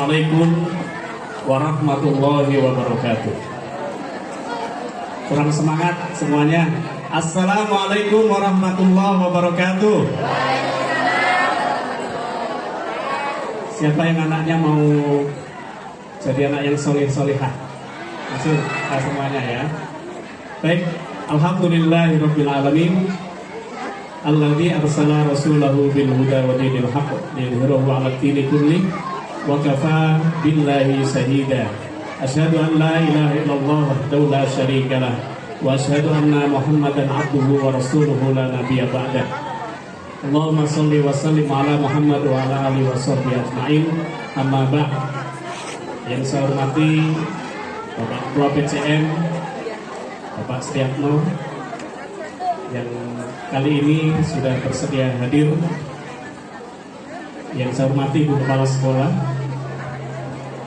Assalamualaikum warahmatullahi wabarakatuh. Kurang semangat semuanya. Assalamualaikum warahmatullahi wabarakatuh. Siapa yang anaknya mau jadi anak yang solih-solihah? Masuk semuanya ya. Baik, alhamdulillahirabbil alamin. Alladzi arsala rasulahu bil huda wa dinil haqq liyudhhirahu 'ala dini kulli wa kafa billahi shahida. Asyhadu an la ilaha illallah wahdahu la syarika lah wa asyhadu anna Muhammadan 'abduhu wa rasuluhu la nabiyya ba'dah. Allahumma shalli wa sallim ala Muhammad wa ala alihi wa sahbihi ajmain. Amma ba'd. Yang saya hormati Bapak Ketua PCM Bapak Setiatno yang kali ini sudah bersedia hadir, yang saya hormati Bu Kepala Sekolah,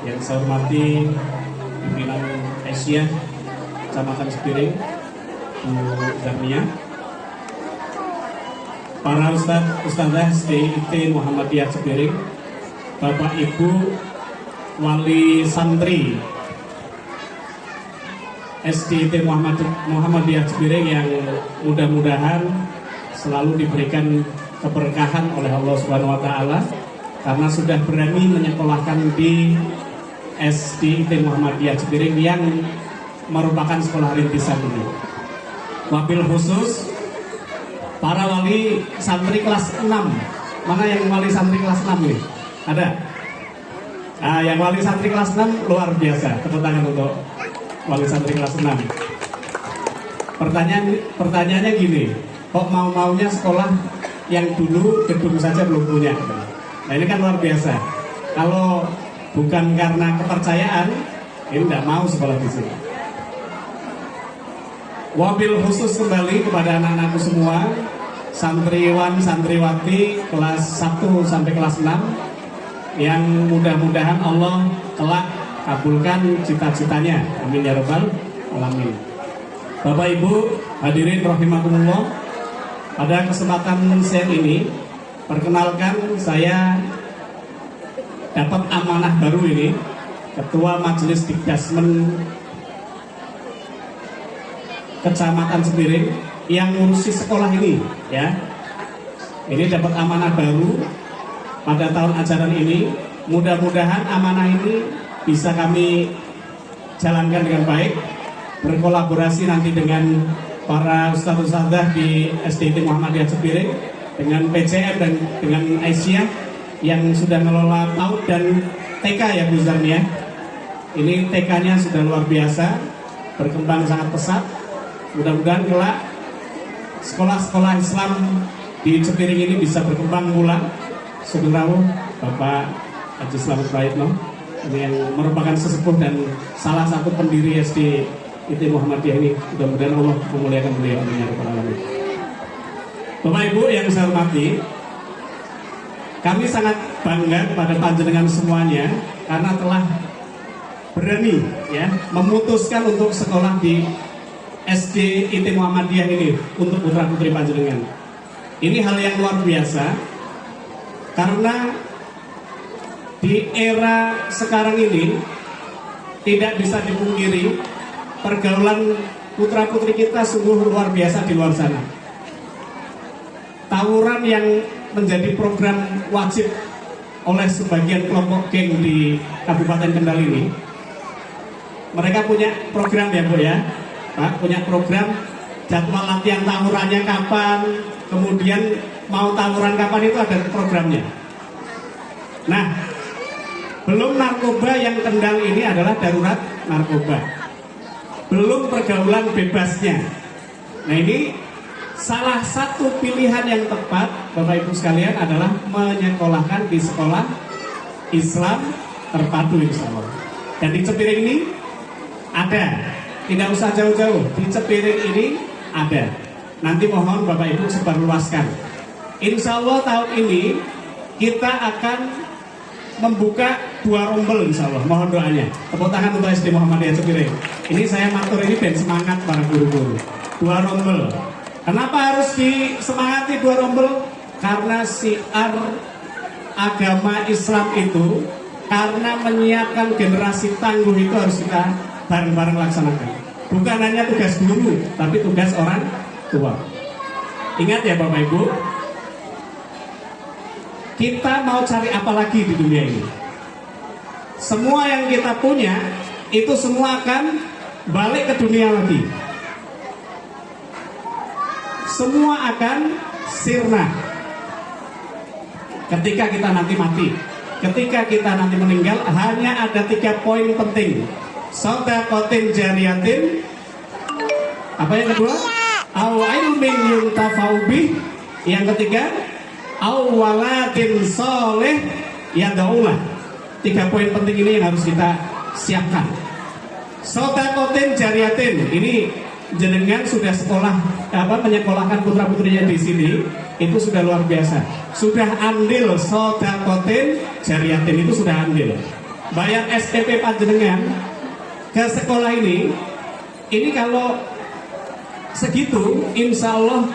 yang saya hormati pimpinan Asia Kecamatan Sepiring Bu Darmia, para ustadzah SDIT Muhammadiyah Sepiring, Bapak Ibu Wali Santri SDIT Muhammadiyah Sepiring yang mudah-mudahan selalu diberikan keberkahan oleh Allah Subhanahu wa taala karena sudah berani menyekolahkan di SDIT Muhammadiyah Sepiring yang merupakan sekolah rintisan ini. Wabil khusus para wali santri kelas 6. Mana yang wali santri kelas 6 ini? Ada? Nah, yang wali santri kelas 6 luar biasa. Tepuk tangan untuk wali santri kelas 6. Pertanyaannya gini, kok mau-maunya sekolah yang dulu gedung saja belum punya? Nah ini kan luar biasa. Kalau bukan karena kepercayaan, ini tidak mau sekolah di sini. Wabil khusus kembali kepada anak-anakku semua, santriwan, santriwati kelas 1 sampai kelas 6, yang mudah-mudahan Allah kelak kabulkan cita-citanya, amin ya rabbal alamin. Bapak Ibu hadirin rahimakumullah, pada kesempatan siang ini perkenalkan saya dapat amanah baru ini, Ketua Majelis Dikdasmen Kecamatan Sepiring yang ngurusi sekolah ini ya. Ini dapat amanah baru pada tahun ajaran ini. Mudah-mudahan amanah ini bisa kami jalankan dengan baik, berkolaborasi nanti dengan para ustadz-ustadzah di SDIT Muhammadiyah Sepiring, dengan PCM dan dengan Aisyah yang sudah ngelola PAUD dan TK ya Bu Zarmia. Ini TK-nya sudah luar biasa, berkembang sangat pesat. Mudah-mudahan kelak sekolah-sekolah Islam di Sepiring ini bisa berkembang pula. Sugeng rawuh Bapak Haji Slamet Prayitno, ini yang merupakan sesepuh dan salah satu pendiri SDIT Muhammadiyah ini. Mudah-mudahan Allah memuliakan beliau. Bapak Ibu yang saya hormati, kami sangat bangga kepada panjenengan semuanya karena telah berani ya memutuskan untuk sekolah di SDIT Muhammadiyah ini untuk putra-putri panjenengan. Ini hal yang luar biasa karena di era sekarang ini tidak bisa dipungkiri pergaulan putra-putri kita sungguh luar biasa di luar sana. Tawuran yang menjadi program wajib oleh sebagian kelompok geng di Kabupaten Kendal ini. Mereka punya program ya Bu ya, Pak, punya program jadwal latihan tawurannya kapan, kemudian mau tawuran kapan itu ada programnya. Nah, belum narkoba yang Kendal ini adalah darurat narkoba. Belum pergaulan bebasnya. Nah ini salah satu pilihan yang tepat Bapak Ibu sekalian adalah menyekolahkan di sekolah Islam terpadu insya Allah. Dan di Sepiring ini ada, tidak usah jauh-jauh, di Sepiring ini ada. Nanti mohon Bapak Ibu sebarluaskan. Insya Allah tahun ini kita akan membuka 2 rombel insya Allah, mohon doanya. Tepuk tangan untuk SD Muhammadiyah Sepiring. Ini saya matur ini ben semangat para guru-guru. 2 rombel. Kenapa harus disemangati 2 rombel? Karena siar agama Islam itu Karena menyiapkan generasi tangguh itu harus kita bareng-bareng laksanakan. Bukan hanya tugas guru, tapi tugas orang tua. Ingat ya Bapak Ibu, kita mau cari apa lagi di dunia ini? Semua yang kita punya, itu semua akan balik ke dunia lagi. Semua akan sirna ketika kita nanti mati. Ketika kita nanti meninggal, hanya ada 3 poin penting. Shadaqatin jariyatin. Apa yang kedua? Aw ilmin yuntafa'u bih. Yang ketiga, aw waladin sholih yad'ulah. 3 poin penting ini yang harus kita siapkan. Shadaqatin jariyatin. Ini jenengan sudah menyekolahkan putra putrinya di sini, itu sudah luar biasa. Sudah andil shadaqatin jariyatin, itu sudah andil. Bayar SPP panjenengan ke sekolah ini kalau segitu, insya Allah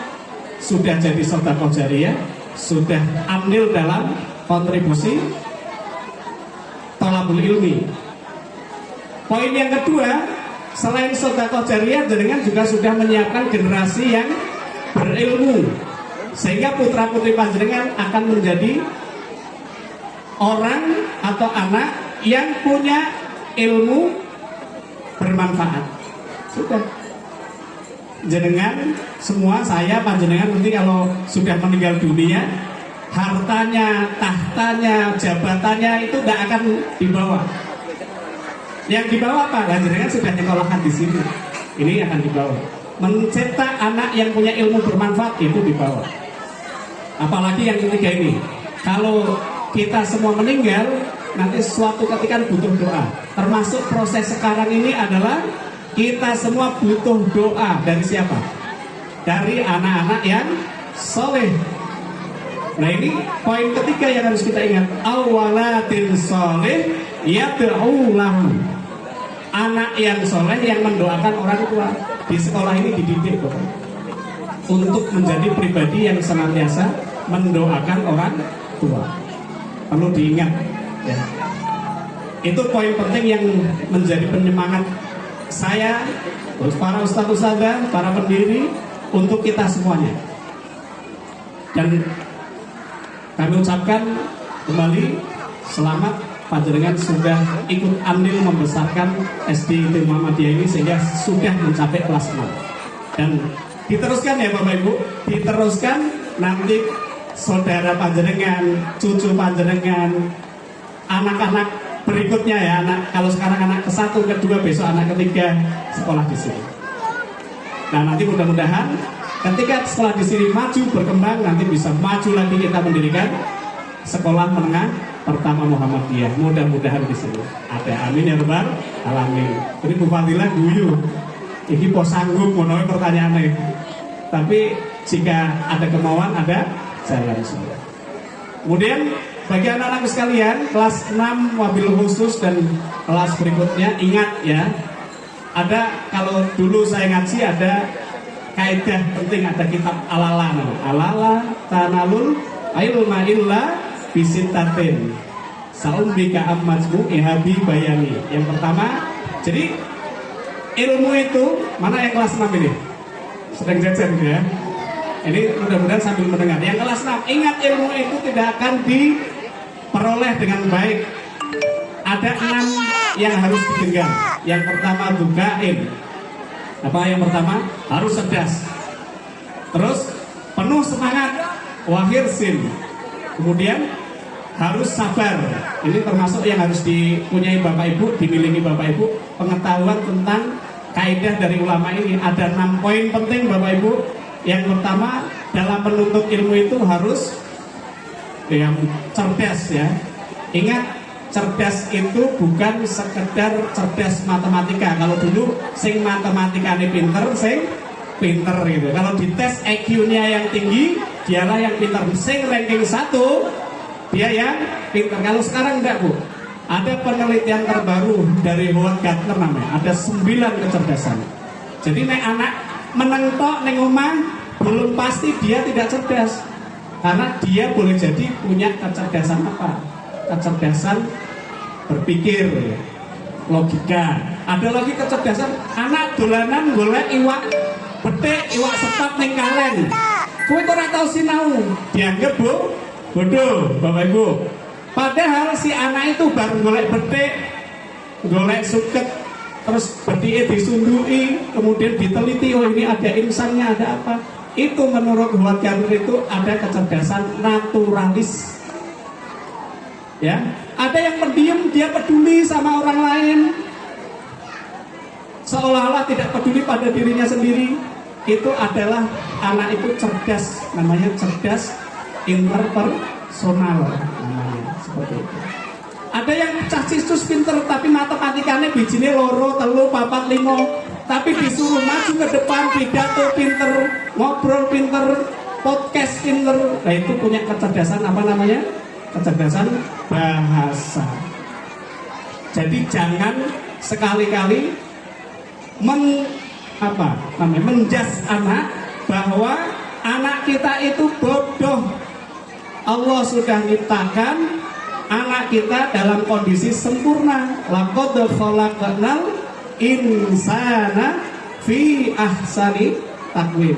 sudah jadi sedekah jariyah, sudah andil dalam kontribusi thalabul ilmi. Poin yang kedua, selain sedekah jariyah, jenengan juga sudah menyiapkan generasi yang berilmu, sehingga putra putri panjenengan akan menjadi orang atau anak yang punya ilmu bermanfaat. Sudah, jenengan semua, saya, panjenengan nanti kalau sudah meninggal dunia, hartanya, tahtanya, jabatannya itu tidak akan dibawa. Yang dibawa apa? Nah, jenengan sudah nyekolahkan di sini. Ini akan dibawa. Mencetak anak yang punya ilmu bermanfaat itu dibawa. Apalagi yang ketiga ini, kalau kita semua meninggal, nanti suatu ketika butuh doa. Termasuk proses sekarang ini adalah kita semua butuh doa dari siapa? Dari anak-anak yang soleh. Nah, ini poin ketiga yang harus kita ingat. Awalatin soleh yad'u lahu. Anak yang soleh yang mendoakan orang tua. Di sekolah ini dididik untuk menjadi pribadi yang senantiasa mendoakan orang tua. Perlu diingat ya. Itu poin penting yang menjadi penyemangat saya, terus para ustadz-ustadzah, para pendiri, untuk kita semuanya. Dan kami ucapkan kembali selamat, panjenengan sudah ikut andil membesarkan SD Muhammadiyah ini sehingga sudah mencapai kelas 6. Dan diteruskan ya Bapak Ibu, diteruskan nanti saudara panjenengan, cucu panjenengan, anak-anak berikutnya ya, kalau sekarang anak ke-1, ke-2, besok anak ke-3 sekolah di sini. Nah, nanti mudah-mudahan ketika sekolah di sini maju berkembang, nanti bisa maju lagi kita mendirikan sekolah menengah pertama Muhammadiyah. Mudah-mudahan di sini ada. Amin ya rabbal alamin. Ini Bu Fadilah guyu. Ini pos sanggup menawi pertanyaannya. Tapi jika ada kemauan, ada jalan semua. Kemudian bagi anak-anak sekalian, kelas 6 wabil khusus dan kelas berikutnya, ingat ya, ada, kalau dulu saya ngaji ada kaidah penting, ada kitab alala tanalul ilma illa bisitatin saumbika ammajmu ihabi bayani. Yang pertama, jadi ilmu itu, mana yang kelas 6 ini? Sedang jajan ya. Ini mudah-mudahan sambil mendengar. Yang kelas 6, ingat ilmu itu tidak akan diperoleh dengan baik. Ada 6 yang harus digenggam. Yang pertama dukain. Apa yang pertama? Harus cerdas. Terus penuh semangat, wahirsin. Kemudian harus sabar. Ini termasuk yang harus dipunyai Bapak Ibu, dimiliki Bapak Ibu, pengetahuan tentang kaidah dari ulama ini. Ada 6 poin penting Bapak Ibu. Yang pertama, dalam menuntut ilmu itu harus yang cerdas ya. Ingat, cerdas itu bukan sekedar cerdas matematika. Kalau dulu sing matematikanya pinter, sing pinter gitu. Kalau dites IQ-nya yang tinggi, dialah yang pinter. Sing ranking 1, dia yang pinter. Kalau sekarang enggak Bu. Ada penelitian terbaru dari Howard Gardner namanya. Ada 9 kecerdasan. Jadi nek anak menentok neng omah, belum pasti dia tidak cerdas, karena dia boleh jadi punya kecerdasan apa? Kecerdasan berpikir, logika. Ada lagi kecerdasan, anak dolanan golek iwak petik, iwak sepat ning kalen. Kowe ora tau sinau, dianggap bodoh, Bapak Ibu. Padahal si anak itu baru golek petik, golek suket, terus betike disundui, kemudian diteliti, oh ini ada insannya, ada apa. Itu menurut Howard Gardner itu ada kecerdasan naturalis. Ya, ada yang pendiam, dia peduli sama orang lain, seolah-olah tidak peduli pada dirinya sendiri. Itu adalah anak itu cerdas, namanya cerdas interpersonal, namanya seperti itu. Ada yang cacisus pinter tapi matematikanya bijine loro, telu, papat, limo, tapi disuruh maju ke depan, pidato pinter, ngobrol pinter, podcast pinter. Nah itu punya kecerdasan apa namanya? Kecerdasan bahasa. Jadi jangan sekali-kali menjas anak bahwa anak kita itu bodoh. Allah sudah menciptakan anak kita dalam kondisi sempurna. Laqad khalaqnal insana fi ahsani taqwim.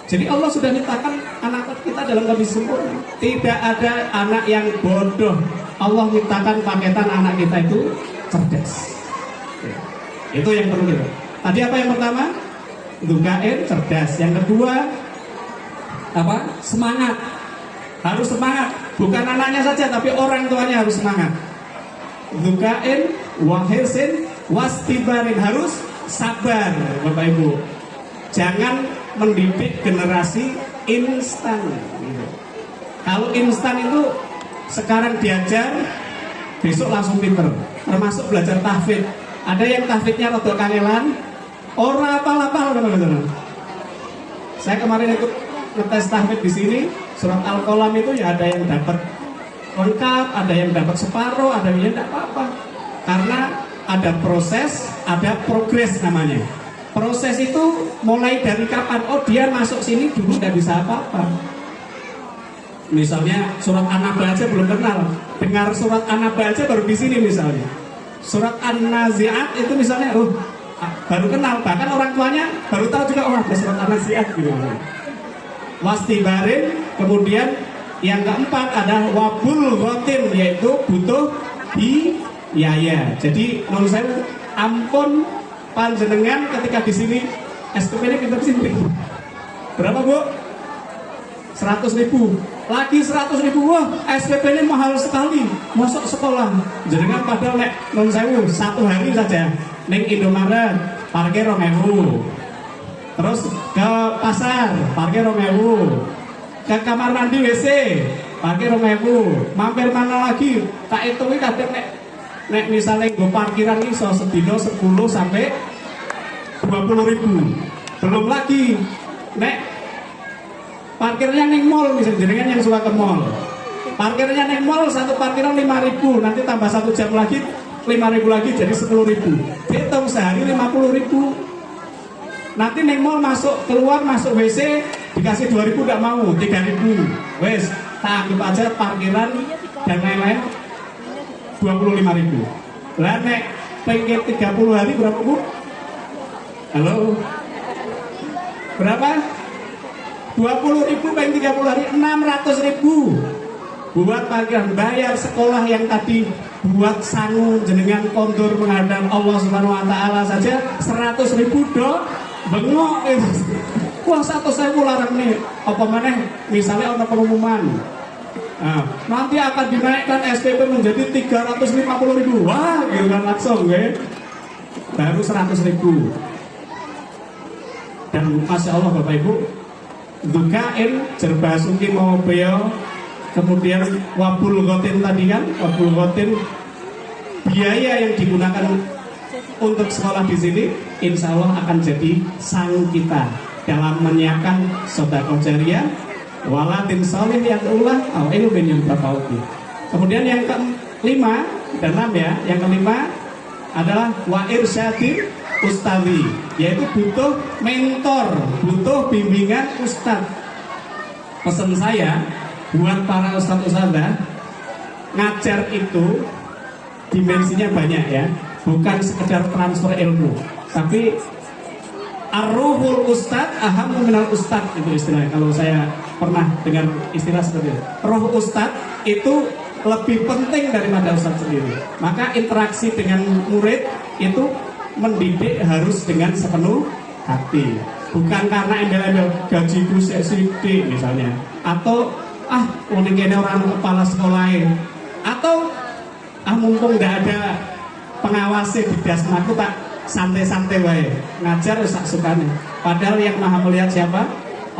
Jadi Allah sudah menciptakan anak kita dalam kondisi sempurna. Tidak ada anak yang bodoh. Allah menciptakan paketan anak kita itu cerdas. Itu yang perlu kita. Tadi apa yang pertama? Dukain, cerdas. Yang kedua apa? Semangat. Harus semangat. Bukan anaknya saja, tapi orang tuanya harus semangat. Dukain, wahirsin, wastibarin. Harus sabar, Bapak Ibu. Jangan mendidik generasi instan. Kalau instan itu sekarang diajar, besok langsung pinter. Termasuk belajar tahfidz. Ada yang tahfidznya rada kangelan, ora apal-apal teman-teman. Saya kemarin ikut ngetes tahfidz di sini, surat Al-Qalam itu ya ada yang dapat lengkap, ada yang dapat separuh, ada yang tidak apa-apa. Karena ada proses, ada progres namanya. Proses itu mulai dari kapan? Oh dia masuk sini dulu tidak bisa apa-apa. Misalnya surat An-Naba aja belum kenal, dengar surat An-Naba aja baru di sini misalnya. Surat An-Nazi'at itu misalnya, baru kenal, bahkan orang tuanya baru tahu juga, oh ada surat An-Nazi'at gitu. Wastibarin, kemudian yang keempat ada wabul ghotin, yaitu butuh biaya. Jadi menurut saya, ampun panjenengan ketika di sini SPP-nya kita sini. Berapa Bu? 100.000. Lagi 100.000, wah SPP-nya mahal sekali, masuk sekolah. Jenengan padahal nek non sewu satu hari saja neng Indomaret parkir 2.000, terus ke pasar parkir 2.000, ke kamar mandi WC parkir 2.000, mampir mana lagi tak hitungin kadang nek misalnya gue parkiran iso sedino 10 sampai 20.000. Belum lagi nek parkirnya ning mall, misalnya jenengan yang suka ke mall. Parkirnya ning mall satu parkiran 5.000, nanti tambah 1 jam lagi 5.000 lagi jadi 10.000. Hitung sehari 50.000. Nanti ning mall masuk keluar masuk WC dikasih 2.000 enggak mau, 3.000. Wes, tak anggap aja parkiran dan lain-lain 25.000. Lah nek pengen 30 hari berapa Bu? Halo? Berapa? 20.000 pengen 30 hari 600.000 buat parkiran. Bayar sekolah yang tadi buat sangu jenengan kondur menghadap Allah Subhanahu wa taala saja 100.000 do bengok itu. Wah 100.000 larang nih. Apa maneh misalnya ada pengumuman. Nah, nanti akan dinaikkan SPP menjadi 350.000. Wah, gitu kan langsung baru 100.000. Dan Masya Allah Bapak Ibu, dukain jerbasuki mau beo, kemudian wabul ghotin tadi kan, wabul ghotin biaya yang digunakan untuk sekolah di sini, insya Allah akan jadi sang kita dalam menyiapkan sedekah jariyah, walatin solih yang ulah, ilmin yang berfauti. Kemudian yang kelima dan enam ya, yang kelima adalah wa irsyadin ustadzi, yaitu butuh mentor, butuh bimbingan ustadz. Pesan saya buat para ustadz-ustadzah, ngajar itu dimensinya banyak ya, bukan sekedar transfer ilmu, tapi ar-ruhul ustad ahammu minal ustad, itu istilahnya. Kalau saya pernah dengar istilah seperti itu, roh ustad itu lebih penting daripada ustadz sendiri. Maka interaksi dengan murid itu mendidik harus dengan sepenuh hati, bukan karena embel-embel gajiku sidik misalnya, atau ini orang kepala sekolah, atau mumpung tidak ada pengawasi di dasmaku tak santai-santai wae ngajar sak sukane. Padahal yang maha melihat siapa?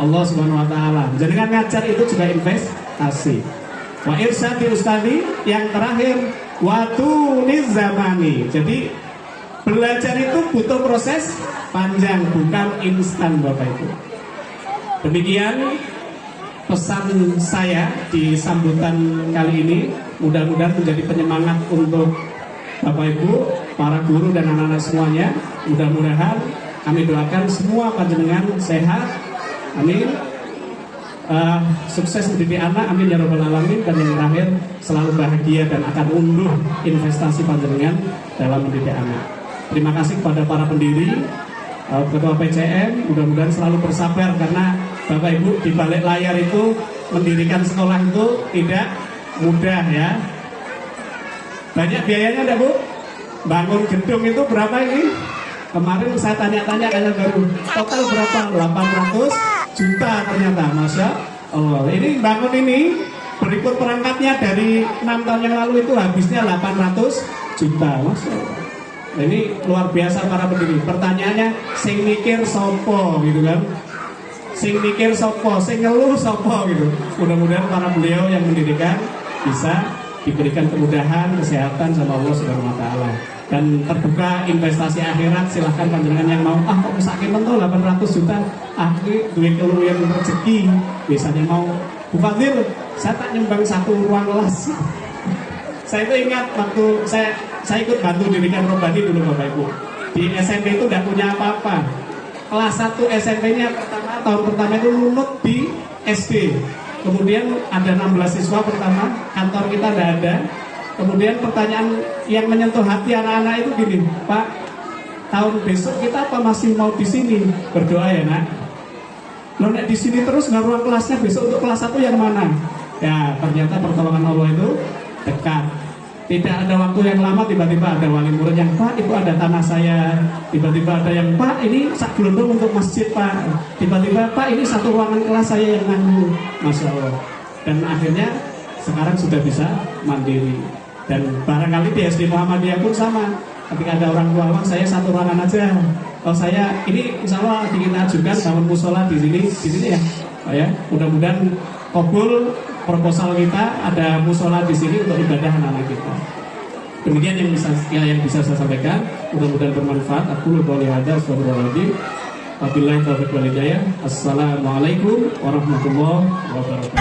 Allah Subhanahu wa taala. Jangan ngajar itu juga investasi. Wa irsadi ustadi, yang terakhir watu nizamani. Jadi belajar itu butuh proses panjang, bukan instan Bapak Ibu. Demikian pesan saya di sambutan kali ini. Mudah-mudahan menjadi penyemangat untuk Bapak Ibu, para guru dan anak-anak semuanya. Mudah-mudahan kami doakan semua panjenengan sehat, amin. Sukses mendidik anak, amin ya robbal alamin. Dan yang terakhir selalu bahagia dan akan unduh investasi panjenengan dalam mendidik anak. Terima kasih kepada para pendiri, ketua PCM. Mudah-mudahan selalu bersabar, karena Bapak Ibu di balik layar itu mendirikan sekolah itu tidak mudah ya. Banyak biayanya enggak Bu? Bangun gedung itu berapa ini? Kemarin saya tanya-tanya kayaknya baru total berapa? 800 juta ternyata, Masya Allah. Ini bangun ini berikut perangkatnya dari 6 tahun yang lalu itu habisnya 800 juta, Masya Allah. Nah, ini luar biasa para pendiri. Pertanyaannya, sing mikir sopo gitu kan? Sing mikir sopo, sing ngeluh sopo gitu. Mudah-mudahan para beliau yang mendirikan bisa diberikan kemudahan, kesehatan sama Allah Subhanahu wa taala. Dan terbuka investasi akhirat, silahkan panjenengan yang mau, kok sakit mentok 800 juta, ini duit keluyan rezeki. Biasanya mau, Bu Fadil, saya tak nyumbang 1 ruang kelas. Saya itu ingat waktu saya ikut bantu dirikan Robbani dulu Bapak Ibu. Di SMP itu tidak punya apa-apa. Kelas 1 SMP-nya tahun pertama itu lunut di SD. Kemudian ada 16 siswa pertama, kantor kita tidak ada. Kemudian pertanyaan yang menyentuh hati anak-anak itu gini, Pak, tahun besok kita apa masih mau di sini? Berdoa ya nak. Loh nek di sini terus nggak ruang kelasnya besok untuk kelas 1 yang mana? Ya ternyata pertolongan Allah itu dekat. Tidak ada waktu yang lama, tiba-tiba ada wali murid yang, Pak, itu ada tanah saya. Tiba-tiba ada yang, Pak, ini sak gelondong untuk masjid, Pak. Tiba-tiba, Pak, ini 1 ruangan kelas saya yang nganggu. Masya Allah. Dan akhirnya sekarang sudah bisa mandiri. Dan barangkali di SD Muhammadiyah pun sama. Ketika ada orang tua, saya 1 ruangan aja. Oh saya, ini insya Allah kita ajukan bangun musola di sini ya. Oh ya, mudah-mudahan kabul proposal kita, ada musola di sini untuk ibadah anak-anak kita. Demikian yang bisa saya sampaikan. Mudah-mudahan bermanfaat. Aku qouli hadza wa astagfirullahaladzim. Wabillahi taufiq wal hidayah. Assalamualaikum warahmatullahi wabarakatuh.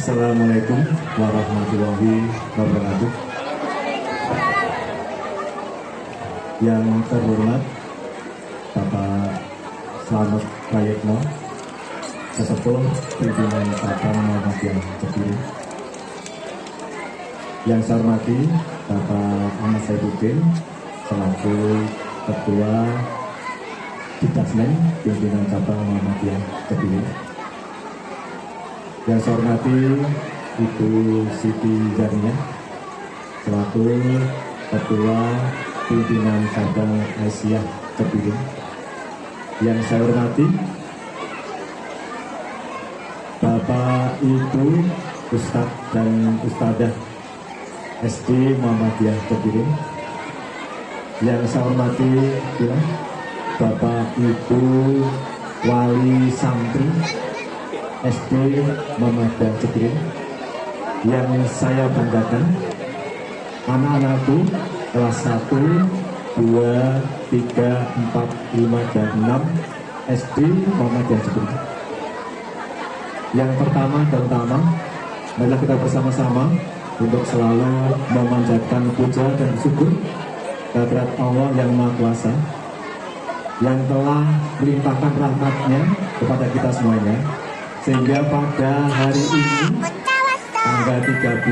Assalamualaikum warahmatullahi wabarakatuh. Yang terhormat Bapak Slamet Prayitno, Sesepuh Pimpinan Cabang Muhammadiyah Kediri. Yang saya hormati Bapak Ahmad Saifuddin selaku Ketua Didasmen Pimpinan Cabang Muhammadiyah Kediri. Yang saya hormati Ibu Siti Jarnia selaku Ketua Pimpinan Cabang Aisyah Kediri. Yang saya hormati Bapak Ibu Ustadz dan Ustadzah SD Muhammadiyah Kediri. Yang saya hormati ya, Bapak Ibu Wali Santri SD Muhammadiyah Kediri. Yang saya banggakan anak-anakku kelas 1, 2, 3, 4, 5, dan 6 SD Muhammadiyah Kediri. Yang pertama dan utama, marilah kita bersama-sama untuk selalu memanjatkan puja dan syukur kehadirat Allah yang Maha Kuasa yang telah melimpahkan rahmat-Nya kepada kita semuanya, sehingga pada hari ini tanggal 13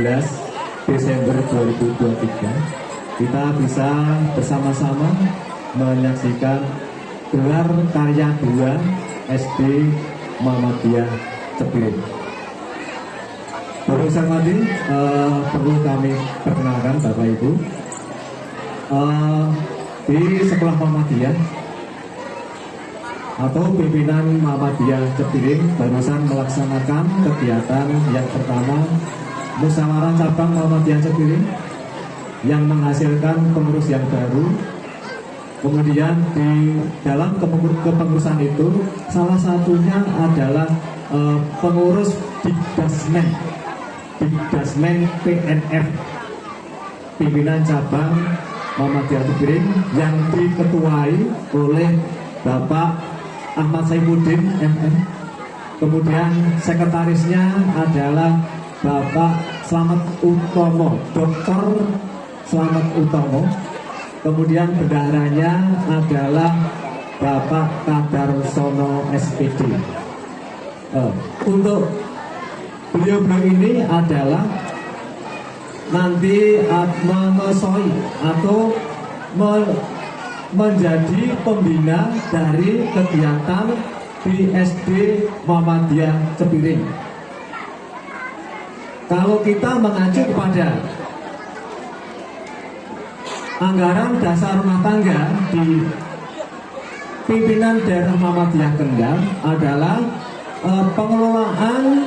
Desember 2023 kita bisa bersama-sama menyaksikan gelar karya 2 SD Muhammadiyah Cepiring. Bapak Sarmadi, perlu kami perkenalkan Bapak Ibu, di sekolah Muhammadiyah atau pimpinan Muhammadiyah Cepiring barusan melaksanakan kegiatan yang pertama musyawarah cabang Muhammadiyah Cepiring yang menghasilkan pengurus yang baru. Kemudian di dalam kepengurusan itu salah satunya adalah pengurus Didasmen PNF, pimpinan cabang Muhammadiyah Cepiring yang diketuai oleh Bapak Ahmad Saifuddin MM. Kemudian sekretarisnya adalah Bapak Slamet Utomo, Dr. Slamet Utomo. Kemudian bendaharanya adalah Bapak Kadarsono SPD. Untuk beliau-beliau ini adalah nanti mengesoi atau menjadi pembina dari kegiatan di SD Muhammadiyah Cepiring. Kalau kita mengacu kepada anggaran dasar rumah tangga di pimpinan daerah Muhammadiyah Kendal adalah pengelolaan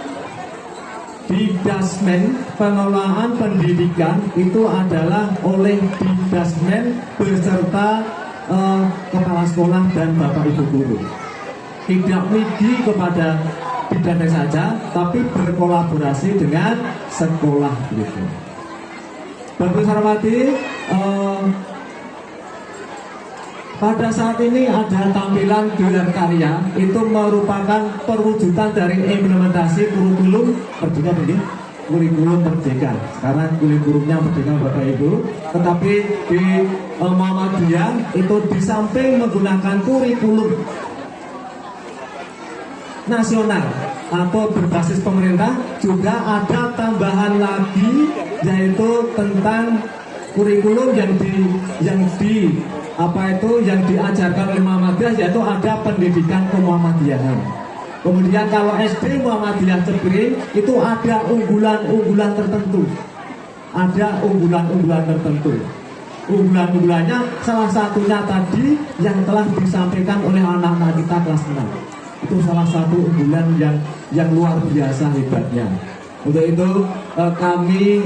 Didasmen, pengelolaan pendidikan itu adalah oleh Didasmen beserta kepala sekolah dan bapak ibu guru. Tidak migi kepada Didasmen saja, tapi berkolaborasi dengan sekolah gitu. Bapak Sarmati, pada saat ini ada tampilan gelar karya, itu merupakan perwujudan dari implementasi kurikulum Merdeka ini, kurikulum Merdeka. Sekarang kurikulumnya Merdeka Bapak Ibu, tetapi di Muhammadiyah itu di samping menggunakan kurikulum nasional atau berbasis pemerintah, juga ada tambahan lagi yaitu tentang kurikulum yang diajarkan oleh Muhammadiyah, yaitu ada pendidikan kemuhammadiyahan. Kemudian kalau SD Muhammadiyah Cepiring itu ada unggulan-unggulan tertentu. Ada unggulan-unggulan tertentu. Unggulan-unggulannya salah satunya tadi yang telah disampaikan oleh anak-anak kita kelas 6. Itu salah satu unggulan yang luar biasa hebatnya. Untuk itu kami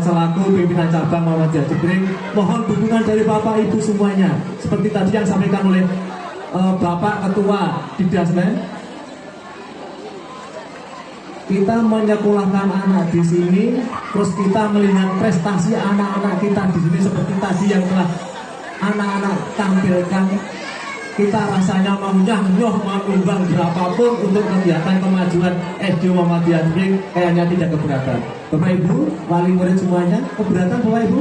selaku pimpinan cabang Muhammadiyah Cepiring mohon dukungan dari Bapak Ibu semuanya. Seperti tadi yang disampaikan oleh Bapak Ketua Didasmen, kita menyekolahkan anak di sini, terus kita melihat prestasi anak-anak kita di sini seperti tadi yang telah anak-anak tampilkan. kita rasanya maunya nyoh menyumbang berapapun untuk kegiatan kemajuan SD Muhammadiyah Jepring, kayaknya tidak keberatan. Bapak Ibu, wali murid semuanya, keberatan Bapak Ibu?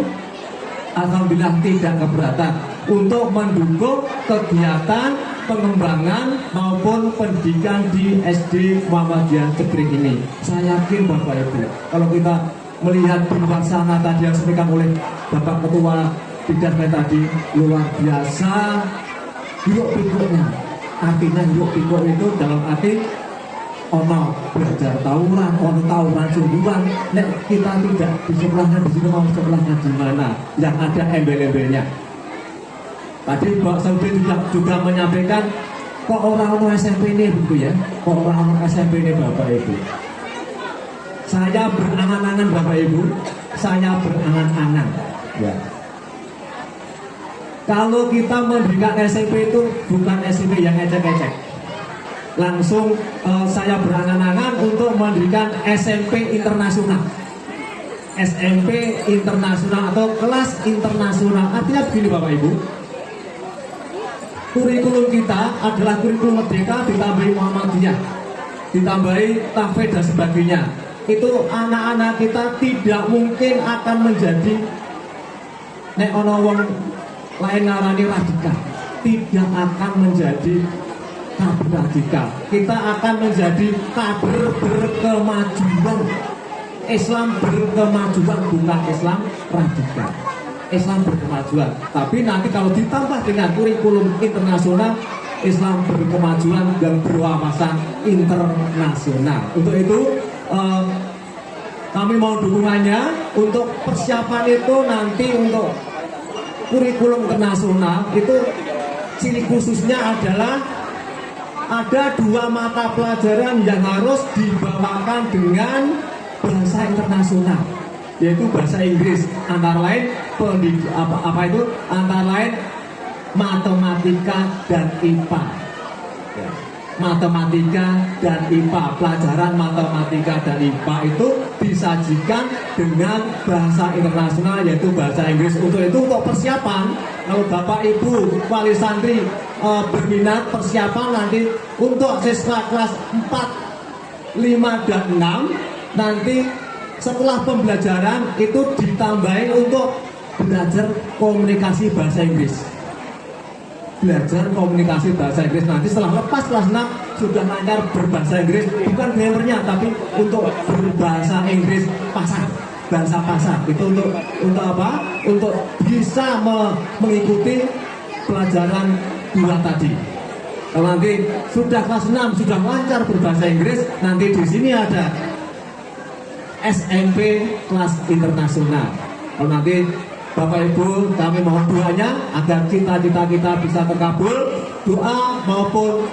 Alhamdulillah tidak keberatan untuk mendukung kegiatan pengembangan maupun pendidikan di SD Muhammadiyah Jepring ini. Saya yakin Bapak Ibu, kalau kita melihat di luar sana tadi yang disampaikan oleh Bapak Ketua Bidang tadi, luar biasa hiruk pikuknya. Artinya hiruk pikuk itu dalam arti ono belajar tawuran, ono tawuran sungguhan. Nek kita tidak di sebelahnya di sini, mau sebelahnya di mana? Yang ada embel-embelnya. Tadi Pak Saudi juga menyampaikan, kok orang-orang SMP ini begitu ya? Kok orang-orang SMP ini Bapak Ibu? Saya berangan-angan Bapak Ibu, saya berangan-angan. Ya. Kalau kita mendirikan SMP itu bukan SMP yang ecek-ecek. Langsung saya berangan-angan untuk mendirikan SMP internasional. SMP internasional atau kelas internasional. Artinya begini Bapak Ibu, kurikulum kita adalah kurikulum merdeka ditambahi Muhammadiyah, ditambahi tahfidz dan sebagainya. Itu anak-anak kita tidak mungkin akan menjadi nek ono wong lain ngarani radikal, tidak akan menjadi kader radikal. Kita akan menjadi kader berkemajuan. Islam berkemajuan, bukan Islam radikal. Islam berkemajuan. Tapi nanti kalau ditambah dengan kurikulum internasional, Islam berkemajuan dan berwawasan internasional. Untuk itu kami mohon dukungannya untuk persiapan itu nanti untuk kurikulum internasional itu ciri khususnya adalah ada 2 mata pelajaran yang harus dibawakan dengan bahasa internasional, yaitu bahasa Inggris, antara lain antara lain matematika dan IPA. Ya. Matematika dan IPA, pelajaran matematika dan IPA itu disajikan dengan bahasa internasional, yaitu bahasa Inggris. Untuk itu, untuk persiapan, kalau Bapak Ibu wali santri berminat persiapan nanti untuk siswa kelas 4, 5, dan 6, nanti setelah pembelajaran itu ditambahin untuk belajar komunikasi bahasa Inggris. Belajar komunikasi bahasa Inggris nanti setelah lepas kelas 6 sudah lancar berbahasa Inggris, bukan grammarnya tapi untuk berbahasa Inggris pasar, bahasa pasar. Itu untuk apa? Untuk bisa mengikuti pelajaran 2 tadi. Kalau nanti sudah kelas 6 sudah lancar berbahasa Inggris, nanti di sini ada SMP kelas internasional. Kalau nanti Bapak Ibu, kami mohon doanya agar cita-cita kita bisa terkabul, doa maupun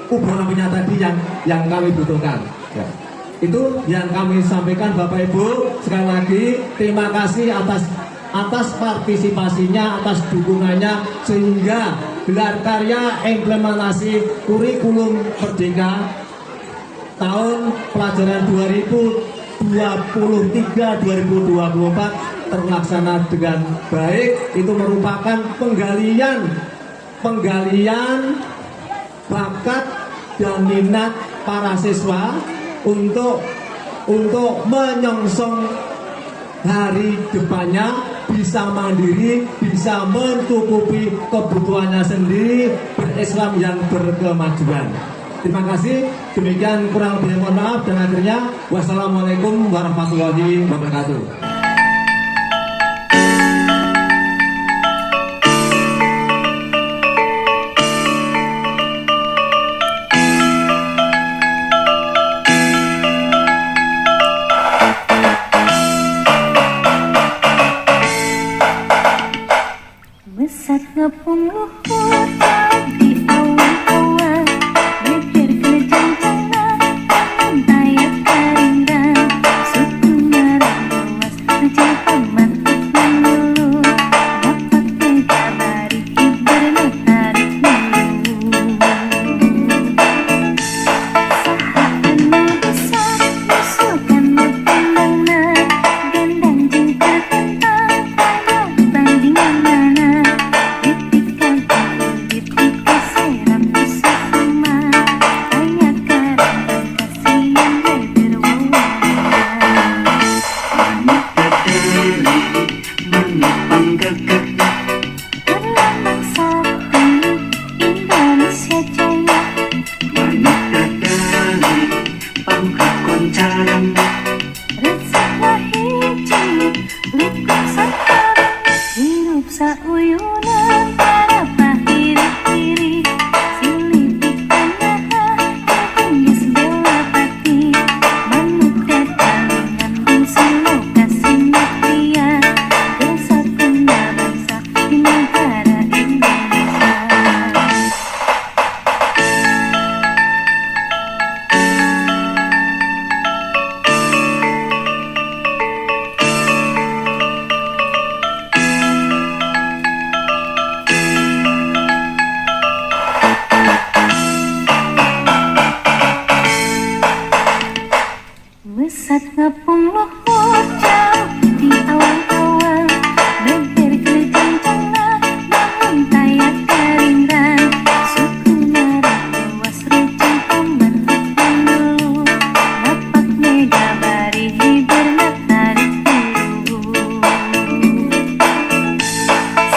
ubah-ubahnya tadi yang kami butuhkan. Ya. Itu yang kami sampaikan Bapak Ibu. Sekali lagi terima kasih atas partisipasinya, atas dukungannya, sehingga gelar karya implementasi kurikulum merdeka tahun pelajaran 2023-2024 terlaksana dengan baik. Itu merupakan penggalian bakat dan minat para siswa untuk menyongsong hari depannya, bisa mandiri, bisa mencukupi kebutuhannya sendiri, berislam yang berkemajuan. Terima kasih. Demikian kurang lebih mohon maaf, dan akhirnya wassalamualaikum warahmatullahi wabarakatuh. Mesat ngepung luhur di awan-awan, beber kelejang tangan, ayat karingan, suku marah luas. Indonesia Jaya. Menekadali pangkat koncaran Resepna hiji lukuk sakara, hirup sauyunan para pahiri-hiri, silipik tanaha geus bela pati, manuk dadalingan bungsu lokasi pria, kesatuna bangsa di negara Indonesia. Mesat ngepung luhur jauh di awang-awang, beber kerencana bangun tayak karingran, suku narik luas rucing paman hutan dulu, lapak mega bari hiber tarik dulu.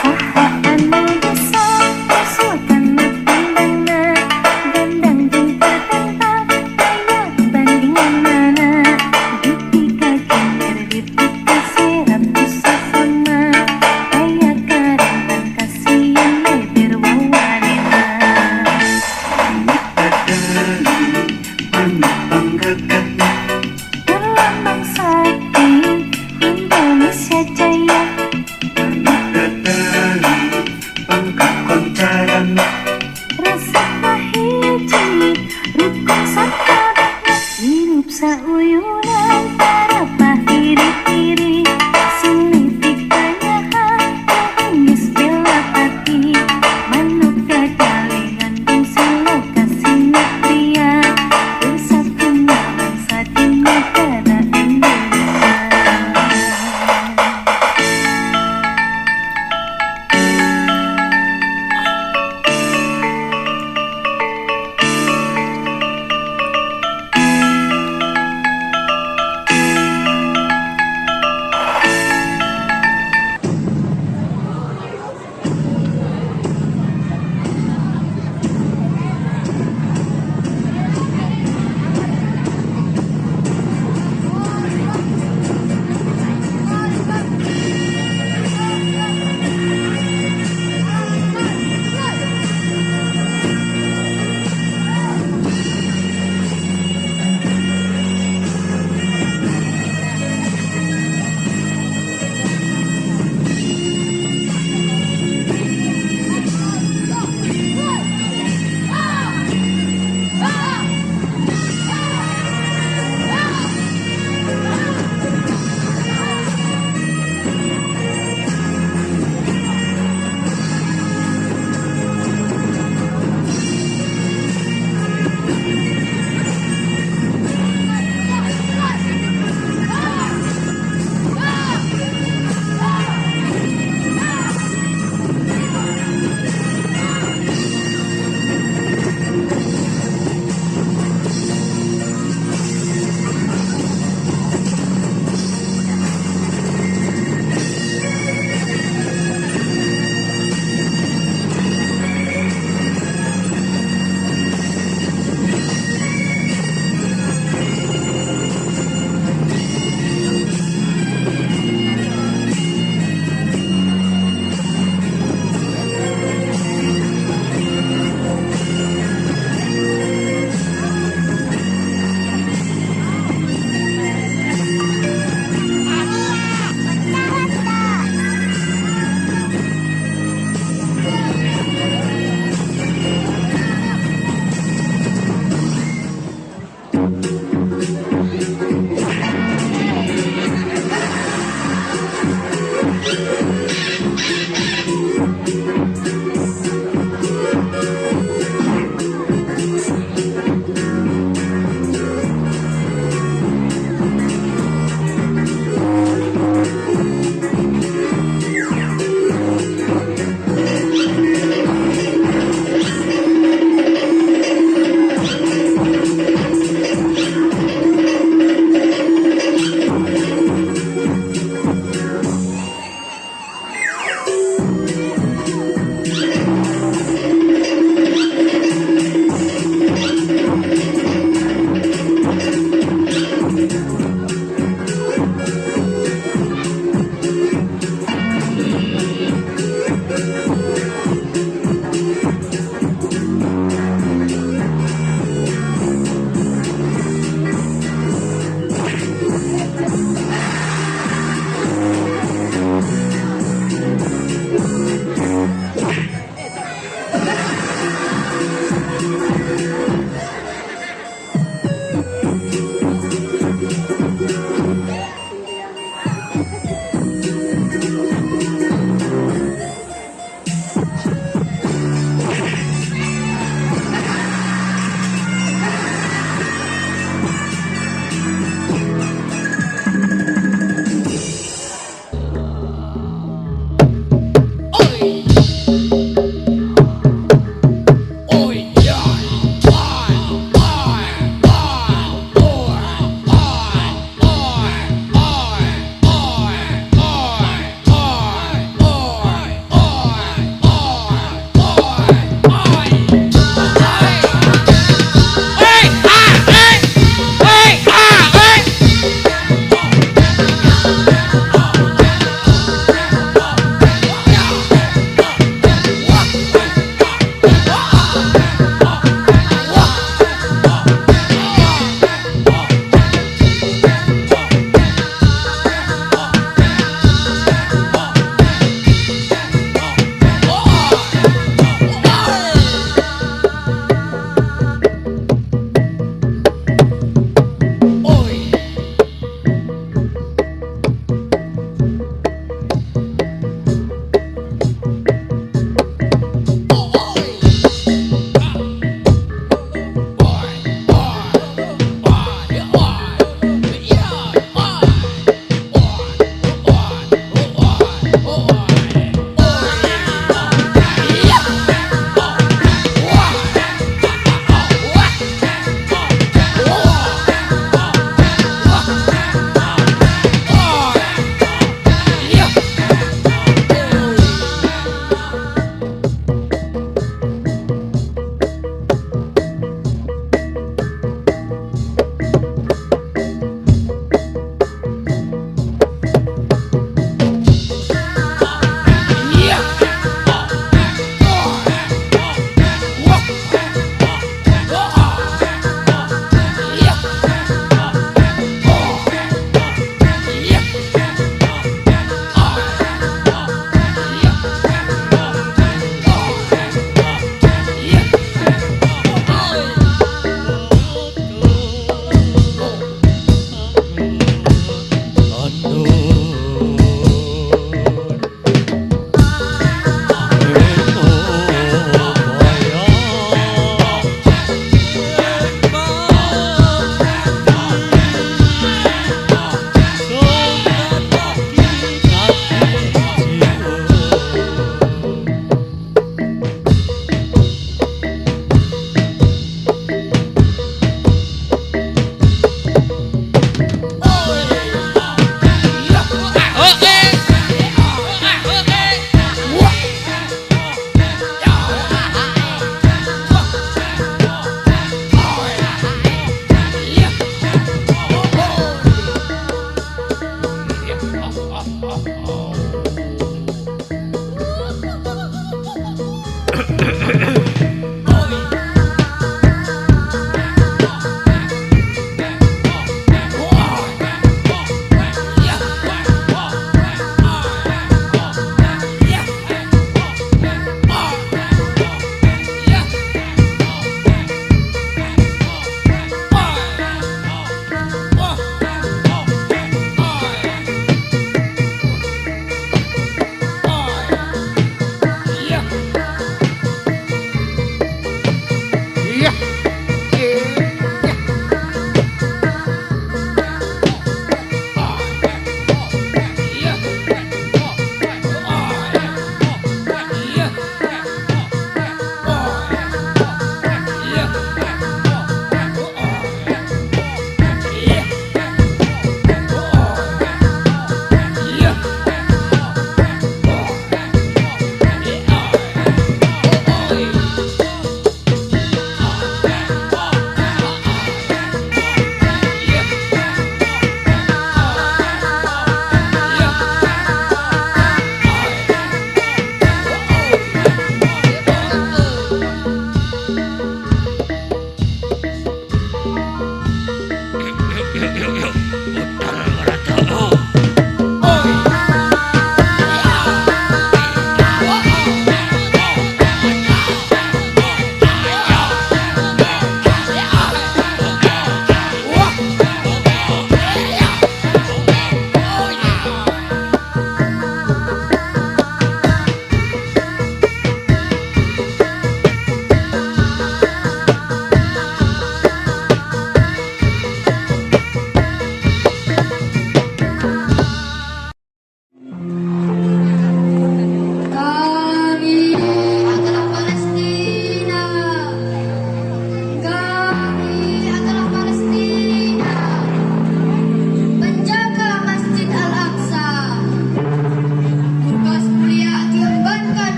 Saha anu bisa usulkan tandangna, gandang jeung tertentang aya bandingan mana, dipika kinder dipika serap pusasana, aya karentan kasihan beber wawanena. Menekadali panik panggagana Berlambang sakti Indonesia Jaya. Menekadali pangkat koncaran Resepna hiji rukun sakara, hirup sauyunan para pahiri-hiri, silipik tanyaha geus bela pati, manuk dadalingan bungsu lokasi pria, kesatuna bangsa di negara Indonesia.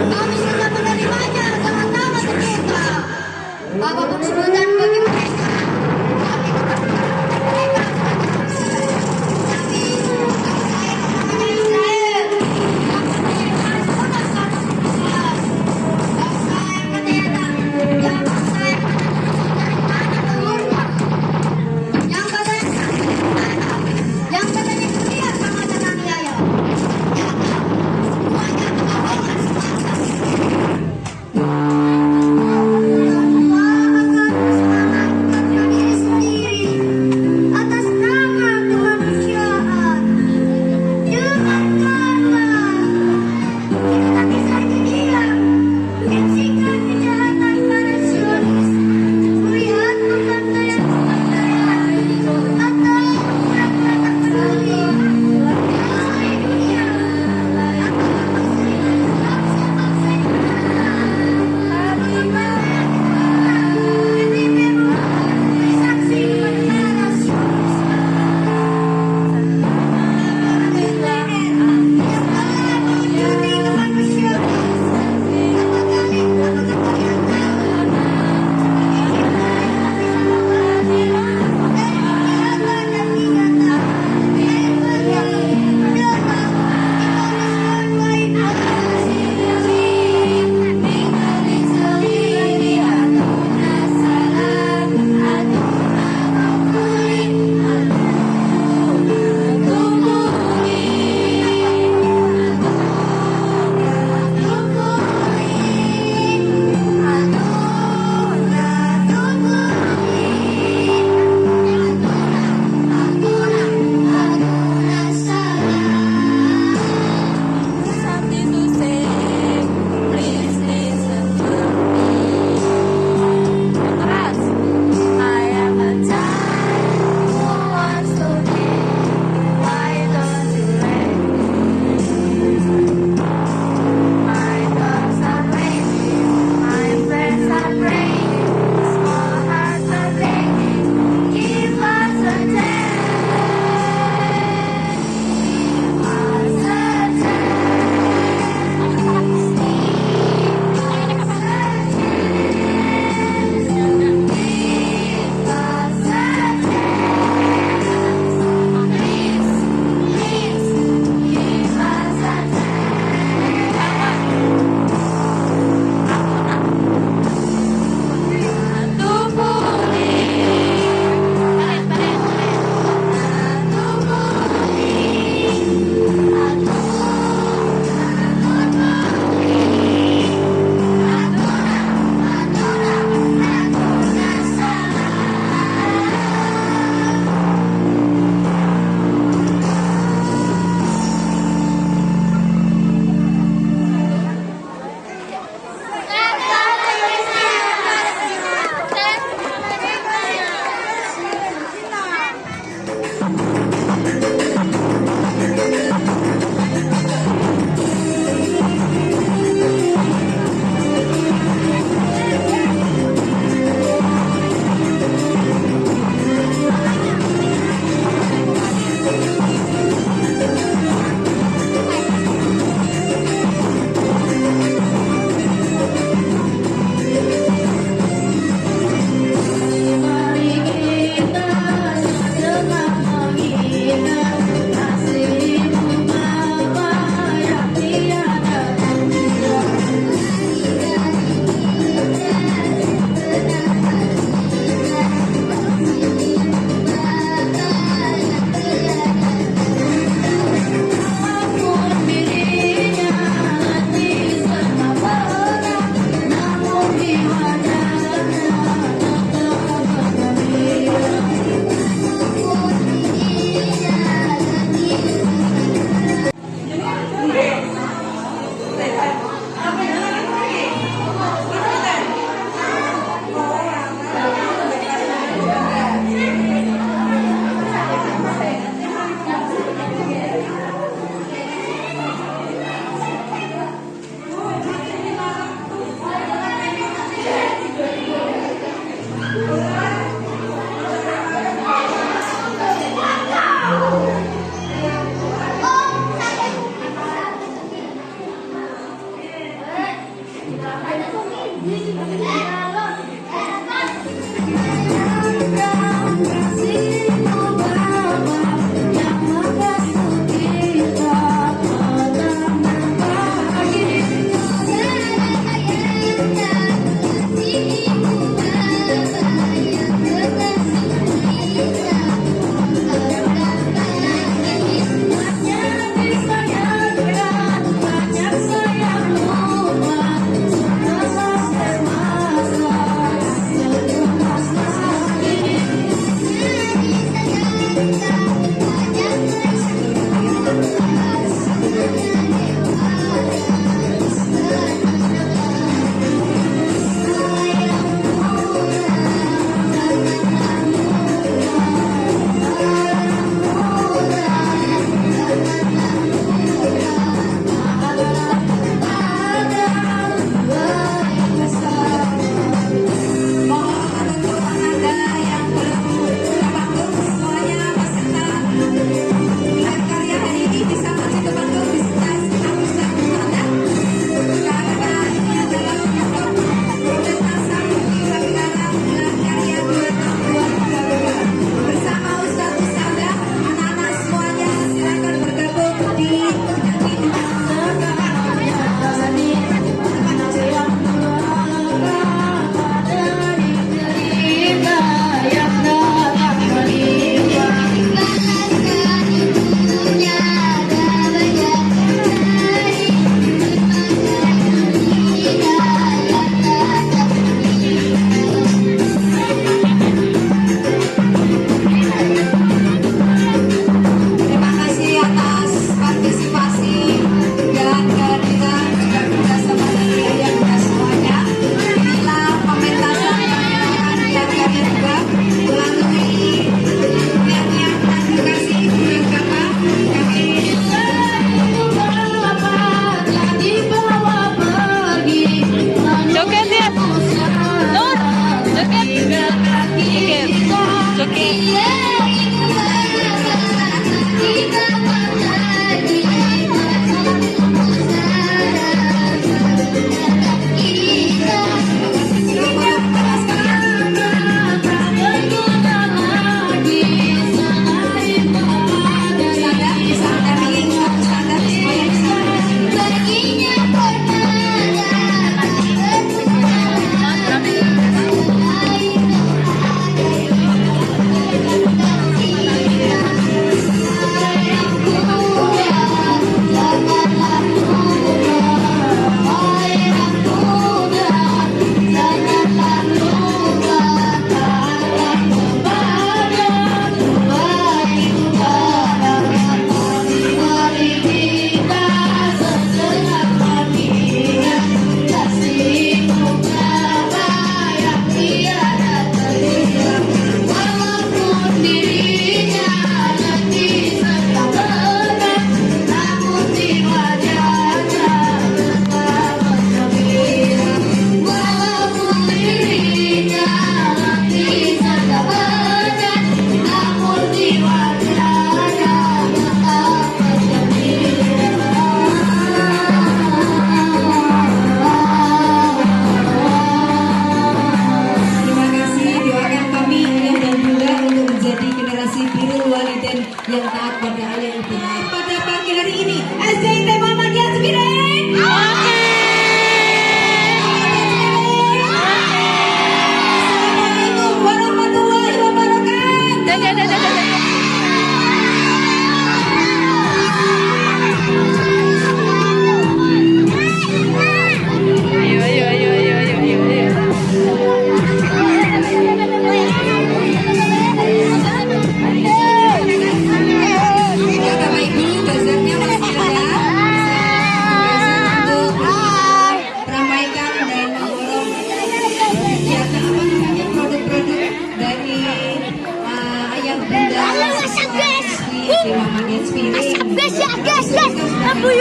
Kami sudah menerimanya, jangan tahu.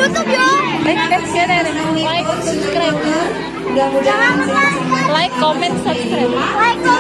YouTube ya. Like, subscribe. Like, comment, subscribe.